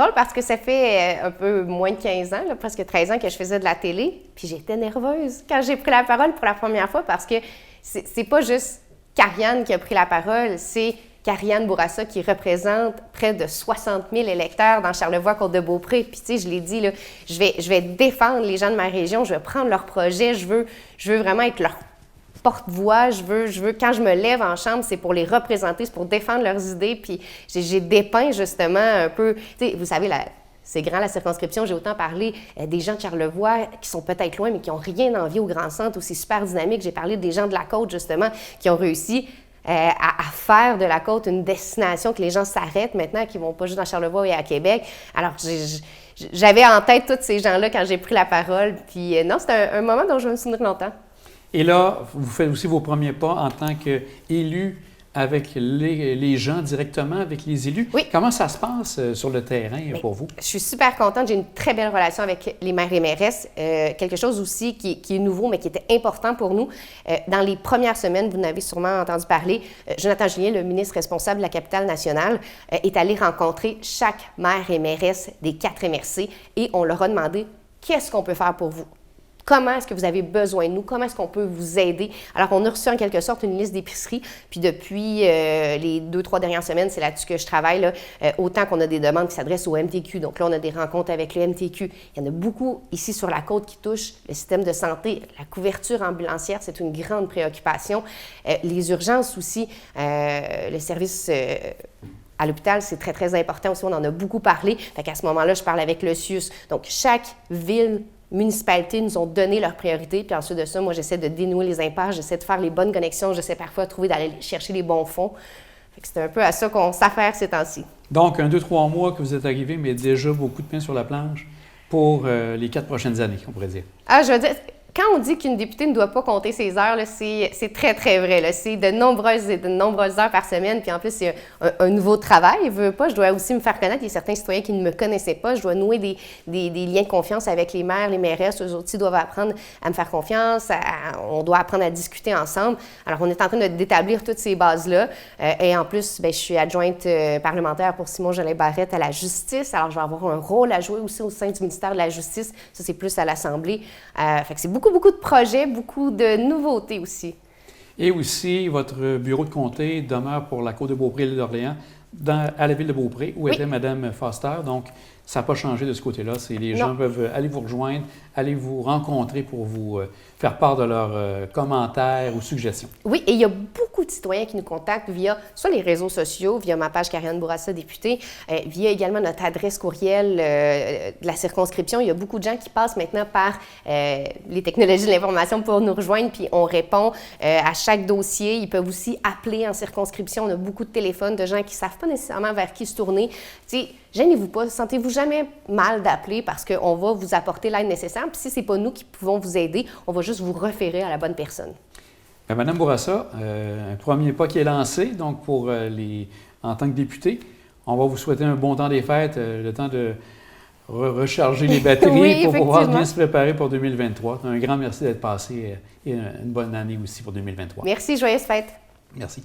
drôle parce que ça fait un peu moins de 15 ans, là, presque 13 ans que je faisais de la télé, puis j'étais nerveuse quand j'ai pris la parole pour la première fois parce que c'est pas juste Karianne qui a pris la parole, c'est Karianne Bourassa qui représente près de 60 000 électeurs dans Charlevoix-Côte-de-Beaupré. Puis, tu sais, je l'ai dit, là, je vais défendre les gens de ma région, je vais prendre leurs projets, je veux vraiment être leur porte-voix, je veux, quand je me lève en chambre, c'est pour les représenter, c'est pour défendre leurs idées. Puis, j'ai dépeint justement un peu, tu sais, vous savez, c'est grand la circonscription, j'ai autant parlé des gens de Charlevoix qui sont peut-être loin, mais qui n'ont rien envie au grand centre, aussi super dynamique. J'ai parlé des gens de la côte, justement, qui ont réussi à faire de la côte une destination, que les gens s'arrêtent maintenant, qui ne vont pas juste dans Charlevoix et à Québec. Alors, j'avais en tête tous ces gens-là quand j'ai pris la parole. Puis non, c'est un moment dont je vais me souvenir longtemps. Et là, vous faites aussi vos premiers pas en tant qu'élu avec les gens directement, avec les élus. Oui. Comment ça se passe sur le terrain pour vous? Je suis super contente. J'ai une très belle relation avec les maires et mairesses. Quelque chose aussi qui est nouveau, mais qui était important pour nous. Dans les premières semaines, vous en avez sûrement entendu parler, Jonathan Julien, le ministre responsable de la capitale nationale, est allé rencontrer chaque maire et mairesse des 4 MRC et on leur a demandé qu'est-ce qu'on peut faire pour vous. Comment est-ce que vous avez besoin de nous? Comment est-ce qu'on peut vous aider? Alors, on a reçu en quelque sorte une liste d'épiceries. Puis depuis les 2-3 dernières semaines, c'est là-dessus que je travaille, là, autant qu'on a des demandes qui s'adressent au MTQ. Donc là, on a des rencontres avec le MTQ. Il y en a beaucoup ici sur la côte qui touchent le système de santé. La couverture ambulancière, c'est une grande préoccupation. Les urgences aussi, le service... à l'hôpital, c'est très, très important aussi. On en a beaucoup parlé. Fait qu'à ce moment-là, je parle avec le CIUS. Donc, chaque ville, municipalités nous ont donné leurs priorités. Puis ensuite de ça, moi, j'essaie de dénouer les impasses, j'essaie de faire les bonnes connexions, j'essaie parfois d'aller chercher les bons fonds. Fait que c'est un peu à ça qu'on s'affaire ces temps-ci. Donc, 2-3 mois que vous êtes arrivé, mais déjà beaucoup de pain sur la planche pour les 4 prochaines années, on pourrait dire. Ah, je veux dire... Quand on dit qu'une députée ne doit pas compter ses heures, là, c'est très, très vrai. Là. C'est de nombreuses heures par semaine. Puis en plus, c'est un nouveau travail. Je veux pas, je dois aussi me faire connaître. Il y a certains citoyens qui ne me connaissaient pas. Je dois nouer des liens de confiance avec les maires, les mairesses. Eux aussi doivent apprendre à me faire confiance. On doit apprendre à discuter ensemble. Alors, on est en train d'établir toutes ces bases-là. Et en plus, bien, je suis adjointe parlementaire pour Simon Jolin-Barrette à la justice. Alors, je vais avoir un rôle à jouer aussi au sein du ministère de la Justice. Ça, c'est plus à l'Assemblée. Fait que c'est beaucoup de projets, beaucoup de nouveautés aussi. Et aussi, votre bureau de comté demeure pour la Côte-de-Beaupré et l'île d'Orléans à la ville de Beaupré, où était Mme Foster. Donc, ça n'a pas changé de ce côté-là. Les gens peuvent aller vous rejoindre, aller vous rencontrer pour vous faire part de leurs commentaires ou suggestions. Oui, et il y a beaucoup de citoyens qui nous contactent via soit les réseaux sociaux, via ma page Karianne Bourassa, députée, via également notre adresse courriel de la circonscription. Il y a beaucoup de gens qui passent maintenant par les technologies de l'information pour nous rejoindre, puis on répond à chaque dossier. Ils peuvent aussi appeler en circonscription. On a beaucoup de téléphones de gens qui ne savent pas nécessairement vers qui se tourner. Tu sais, gênez-vous pas, sentez-vous jamais mal d'appeler parce qu'on va vous apporter l'aide nécessaire. Puis si ce n'est pas nous qui pouvons vous aider, on va juste vous référer à la bonne personne. Madame Bourassa, un premier pas qui est lancé, donc en tant que députée, on va vous souhaiter un bon temps des fêtes, le temps de recharger les batteries pour pouvoir bien se préparer pour 2023. Un grand merci d'être passé et une bonne année aussi pour 2023. Merci, joyeuses fêtes. Merci.